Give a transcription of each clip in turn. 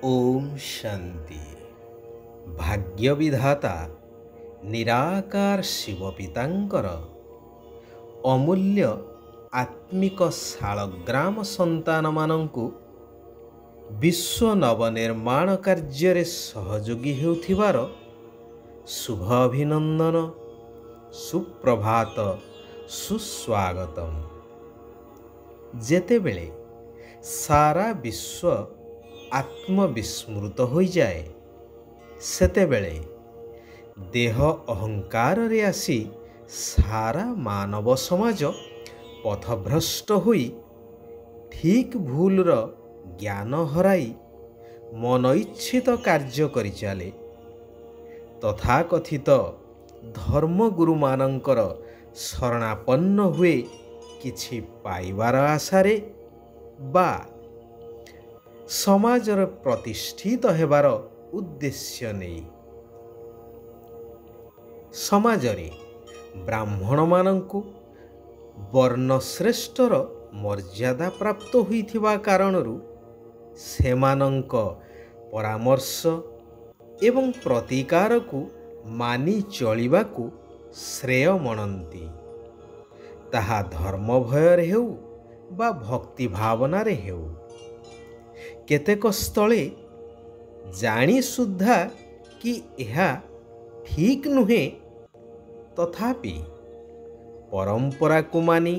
ओम शांति। भाग्य विधाता निराकार शिव पितांकर अमूल्य आत्मिक शालग्राम संतान मानंकु विश्व नवनिर्माण कार्य सहयोगी हेउथिबार शुभ अभिनंदन, सुप्रभात, सुस्वागतम। जेतेबेले सारा विश्व आत्मविस्मृत हो जाए सेतेबेले देह अहंकार रे आसी सारा मानव समाज पथभ्रष्ट होई ठीक भूल रो ज्ञान हराई मनइच्छित कार्य करि चाले। तथाकथित धर्मगुरु मानंकर शरणापन्न हुए किछि पाइबार आशारे बा समाजर प्रतिष्ठित हेबार उद्देश्य नहीं। समाजरे ब्राह्मण मानंकु वर्णश्रेष्ठर मर्यादा प्राप्त होइथिबा कारणरू सेमानंक परामर्श एवं प्रतिकार को मानि चलिबाकू श्रेय मनंती। ताहा धर्म भयर हेउ बा भक्ति भावना रे हेउ। केतेक स्थले जानी सुद्धा कि यह ठीक नुहे तथापि परंपरा को मानी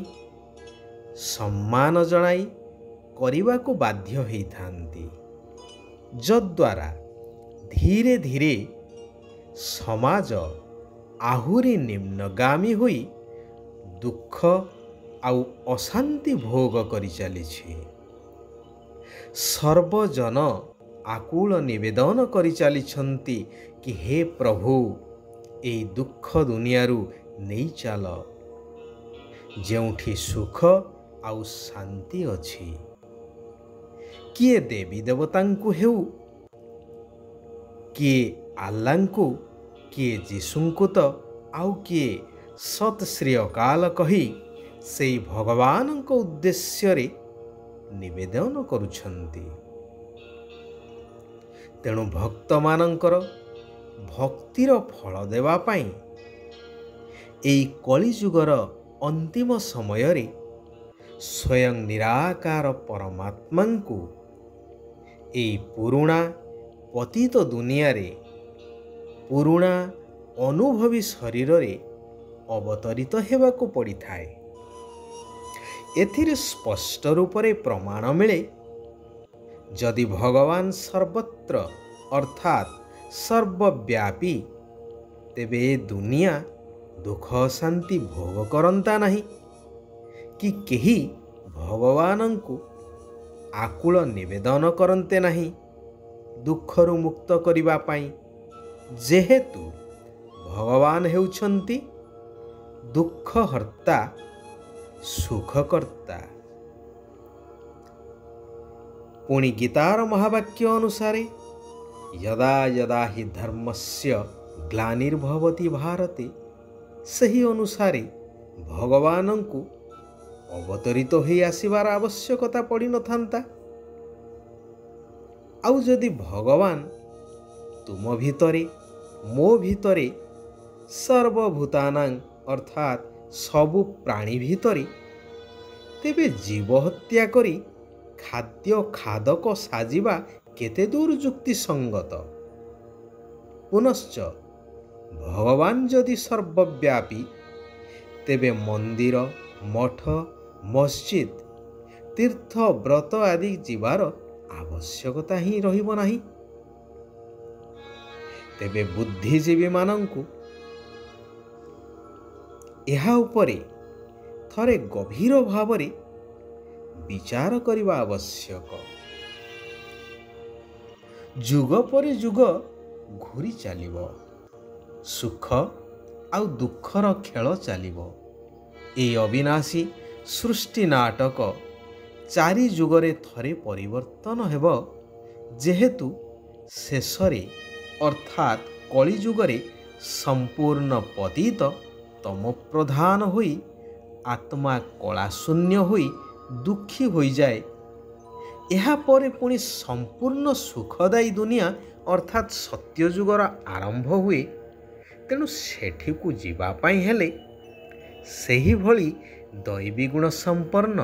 सम्मान जणाई करिबा को बाध्य होइथांती, जद्वारा धीरे धीरे समाज आहुरी निम्नगामी होई दुख आउ अशांति भोग करि चलिछि। सर्वजन आकुल निवेदन करि चलिछंती कि हे प्रभु एई दुख दुनियारू नहीं चल, जेउठी सुख आउ शांति अछि। किए देवी देवतांकु हेउ, किए आल्लांकु, किए जीशुंकु तो आउ किए सत श्री अकाल कही सेई भगवानंक उद्देश्य रे निवेदन करुछंती। तेणु भक्त मानंकर भक्तिर फल देवा पाई एई कलिजुगर अंतिम समय रे स्वयं निराकार परमात्मांकु एई पुरुणा पतित दुनिया रे पुरुणा अनुभवी शरीर रे अवतरित हेबाकू पड़ी थाए। एथिरे स्पष्ट रूप से प्रमाण मिले, जदि भगवान सर्वत्र अर्थात सर्वव्यापी तेबे दुनिया दुख शांति भोग करंता नहीं कि केही भगवानंकु आकुल निवेदन करंते नहीं दुखरु मुक्त करिबा पाई, जेहेतु भगवान हेउछंती दुख हर्ता सुखकर्ता। पुणी गीतार महावाक्य अनुसारे यदा यदा हि धर्मस्य ग्लानिर्भवति भारते, सही अनुसारे भगवानंकु अवतरित होई आसिबार आवश्यकता पड़ी न थांता। आउ जदि भगवान तुम भितरे मो भितरे सर्वभूतानां अर्थात सबु प्राणी भितरे, तेबे जीव हत्या करी खाद्य खादक साजिबा केते दूर युक्ति संगत। पुनश्च भगवान जदि सर्वव्यापी तेबे मंदिर मठ मस्जिद तीर्थ व्रत आदि जीवार आवश्यकता ही रहिबो नाही। तेबे बुद्धिजीवी मानंकु एहा उपरे थरे गभीर भावरे विचार करिबा आवश्यक। जुग पर जुग घूरी चलिबो, सुख आउ दुखर खेल चलिबो। ए अविनाशी सृष्टि नाटक चारि जुगरे थरे परिवर्तन हेबो, जेहेतु शेषरे अर्थात कली जुगरे संपूर्ण पतित तम प्रधान होई आत्मा कला शून्य होई दुखी हो जाए। ଏହାପରେ ପୁଣି ସମ୍ପୂର୍ଣ୍ଣ ସୁଖଦାୟୀ ଦୁନିଆ ଅର୍ଥାତ୍ ସତ୍ୟଯୁଗର ଆରମ୍ଭ ହୁଏ। ତେଣୁ ସେଠିକୁ ଯିବା ପାଇଁ ହେଲେ ସେହିଭଳି ଦୈବୀ ଗୁଣ ସମ୍ପନ୍ନ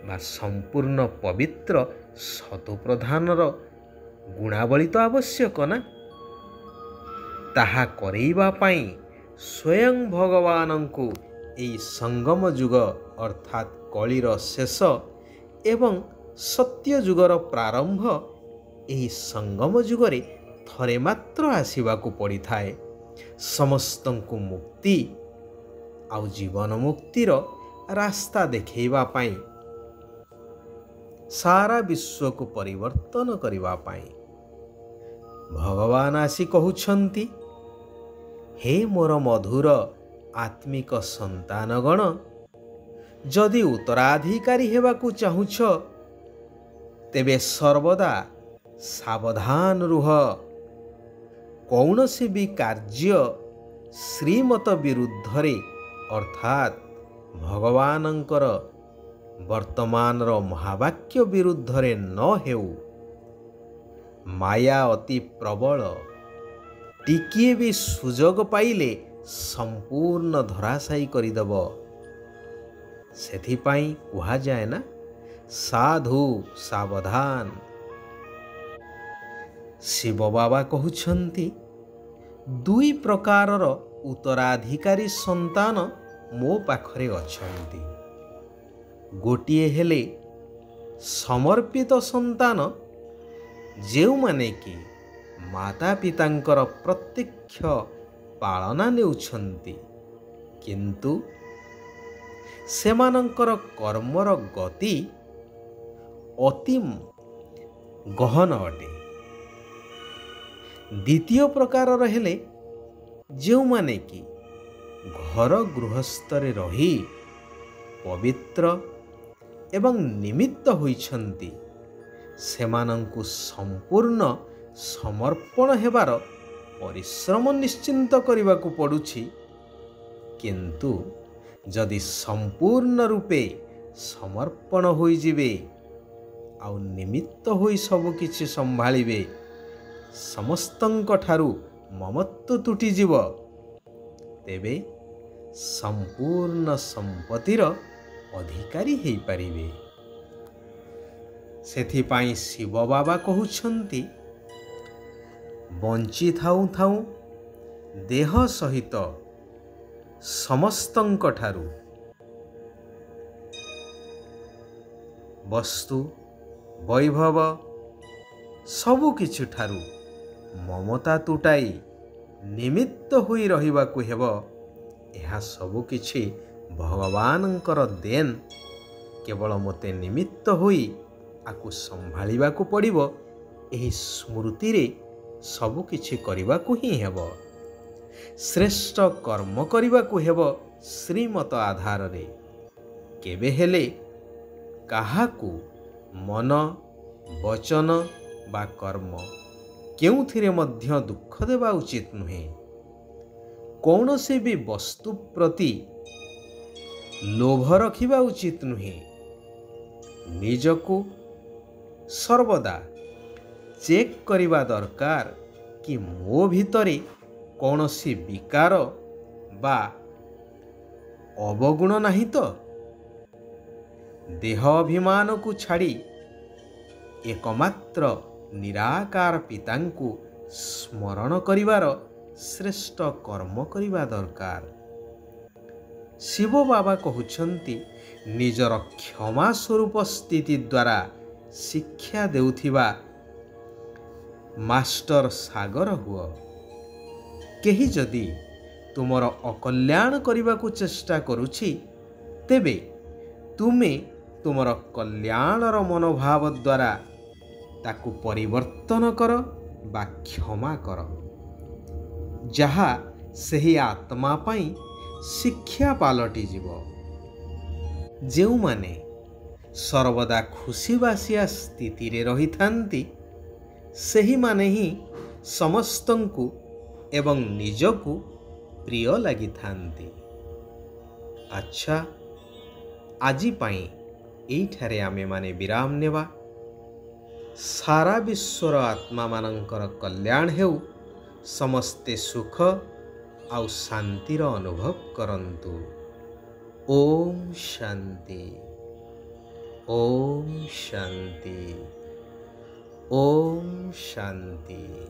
ବା ସମ୍ପୂର୍ଣ୍ଣ ପବିତ୍ର ସତୋପ୍ରଧାନର ଗୁଣାବଳୀ ତ ଆବଶ୍ୟକ ନା। ତାହା କରେଇବା ପାଇଁ ସ୍ୱୟଂ ଭଗବାନଙ୍କୁ ଏହି ସଙ୍ଗମ ଯୁଗ ଅର୍ଥାତ୍ କଳିର ଶେଷ ଏବଂ ସତ୍ୟ ଯୁଗର ପ୍ରାରମ୍ଭ ଏହି ସଙ୍ଗମ ଯୁଗରେ ଥରେ ମାତ୍ର ଆସିବାକୁ ପଡ଼ିଥାଏ। ସମସ୍ତଙ୍କୁ ମୁକ୍ତି ଆଉ ଜୀବନ ମୁକ୍ତିର ରାସ୍ତା ଦେଖାଇବା ପାଇଁ, ସାରା ବିଶ୍ୱକୁ ପରିବର୍ତ୍ତନ କରିବା ପାଇଁ ଭଗବାନ ଆସି କହୁଛନ୍ତି, ହେ ମୋର ମଧୁର ଆତ୍ମିକ ସନ୍ତାନଗଣ, ଯଦି ଉତ୍ତରାଧିକାରୀ ହେବାକୁ ଚାହୁଁଛ ତେବେ ସର୍ବଦା ସାବଧାନ ରୁହ। କୌଣସି ବି କାର୍ଯ୍ୟ ଶ୍ରୀମତ ବିରୁଦ୍ଧରେ ଅର୍ଥାତ୍ ଭଗବାନଙ୍କର ବର୍ତ୍ତମାନର ମହାବାକ୍ୟ ବିରୁଦ୍ଧରେ ନ ହେଉ। ମାୟା ଅତି ପ୍ରବଳ, ଟିକିଏ ବି ସୁଯୋଗ ପାଇଲେ ସମ୍ପୂର୍ଣ୍ଣ ଧରାଶାୟୀ କରିଦେବ। ସେଥିପାଇଁ କୁହାଯାଏ ନା, ସାଧୁ ସାବଧାନ। ଶିବ ବାବା କହୁଛନ୍ତି, ଦୁଇ ପ୍ରକାରର ଉତ୍ତରାଧିକାରୀ ସନ୍ତାନ ମୋ ପାଖରେ ଅଛନ୍ତି। ଗୋଟିଏ ହେଲେ ସମର୍ପିତ ସନ୍ତାନ, ଯେଉଁମାନେ କି ମାତା ପିତାଙ୍କର ପ୍ରତ୍ୟକ୍ଷ ପାଳନା ନେଉଛନ୍ତି, କିନ୍ତୁ ସେମାନଙ୍କର କର୍ମର ଗତି ଅତି ଗହନ ଅଟେ। ଦ୍ୱିତୀୟ ପ୍ରକାରର ହେଲେ ଯେଉଁମାନେ କି ଘର ଗୃହସ୍ଥରେ ରହି ପବିତ୍ର ଏବଂ ନିମିତ୍ତ ହୋଇଛନ୍ତି, ସେମାନଙ୍କୁ ସମ୍ପୂର୍ଣ୍ଣ ସମର୍ପଣ ହେବାର ପରିଶ୍ରମ ନିଶ୍ଚିନ୍ତ କରିବାକୁ ପଡ଼ୁଛି। କିନ୍ତୁ ଯଦି ସମ୍ପୂର୍ଣ୍ଣ ରୂପେ ସମର୍ପଣ ହୋଇଯିବେ ଆଉ ନିମିତ୍ତ ହୋଇ ସବୁକିଛି ସମ୍ଭାଳିବେ, ସମସ୍ତଙ୍କ ଠାରୁ ମମତ୍ୱ ତୁଟିଯିବ, ତେବେ ସମ୍ପୂର୍ଣ୍ଣ ସମ୍ପତ୍ତିର ଅଧିକାରୀ ହେଇପାରିବେ। ସେଥିପାଇଁ ଶିବ ବାବା କହୁଛନ୍ତି, ବଞ୍ଚି ଥାଉଁ ଥାଉଁ ଦେହ ସହିତ ସମସ୍ତଙ୍କ ଠାରୁ ବସ୍ତୁ ବୈଭବ ସବୁକିଛି ଠାରୁ ମମତା ତୁଟାଇ ନିମିତ୍ତ ହୋଇ ରହିବାକୁ ହେବ। ଏହା ସବୁକିଛି ଭଗବାନଙ୍କର ଦେନ୍। କେବଳ ମୋତେ ନିମିତ୍ତ ହୋଇ ଆକୁ ସମ୍ଭାଳିବାକୁ ପଡ଼ିବ। ଏହି ସ୍ମୃତିରେ ସବୁକିଛି କରିବାକୁ ହିଁ ହେବ। ଶ୍ରେଷ୍ଠ କର୍ମ କରିବାକୁ ହେବ ଶ୍ରୀମତ ଆଧାରରେ। କେବେ ହେଲେ କାହାକୁ ମନ, ବଚନ ବା କର୍ମ କେଉଁଥିରେ ମଧ୍ୟ ଦୁଃଖ ଦେବା ଉଚିତ ନୁହେଁ। କୌଣସି ବି ବସ୍ତୁ ପ୍ରତି ଲୋଭ ରଖିବା ଉଚିତ ନୁହେଁ। ନିଜକୁ ସର୍ବଦା ଚେକ୍ କରିବା ଦରକାର କି ମୋ ଭିତରେ କୌଣସି ବିକାର ବା ଅବଗୁଣ ନାହିଁ ତ। ଦେହ ଅଭିମାନକୁ ଛାଡ଼ି ଏକମାତ୍ର ନିରାକାର ପିତାଙ୍କୁ ସ୍ମରଣ କରିବାର ଶ୍ରେଷ୍ଠ କର୍ମ କରିବା ଦରକାର। ଶିବ ବାବା କହୁଛନ୍ତି, ନିଜର କ୍ଷମା ସ୍ୱରୂପ ସ୍ଥିତି ଦ୍ୱାରା ଶିକ୍ଷା ଦେଉଥିବା ମାଷ୍ଟର ସାଗର ହୁଅ। କେହି ଯଦି ତୁମର ଅକଲ୍ୟାଣ କରିବାକୁ ଚେଷ୍ଟା କରୁଛି, ତେବେ ତୁମେ ତୁମର କଲ୍ୟାଣର ମନୋଭାବ ଦ୍ୱାରା ତାକୁ ପରିବର୍ତ୍ତନ କର ବା କ୍ଷମା କର, ଯାହା ସେହି ଆତ୍ମା ପାଇଁ ଶିକ୍ଷା ପାଲଟିଯିବ। ଯେଉଁମାନେ ସର୍ବଦା ଖୁସିବାସିଆ ସ୍ଥିତିରେ ରହିଥାନ୍ତି, ସେହିମାନେ ହିଁ ସମସ୍ତଙ୍କୁ ଏବଂ ନିଜକୁ ପ୍ରିୟ ଲାଗିଥାନ୍ତି। ଆଚ୍ଛା, ଆଜି ପାଇଁ ଏଇଠାରେ ଆମେମାନେ ବିରାମ ନେବା। सारा विश्वर आत्मा मानकर कल्याण हेउ, समस्ते सुख आउ शांतिर अनुभव करंतु। ओम शांति, ओम शांति, ओम शांति।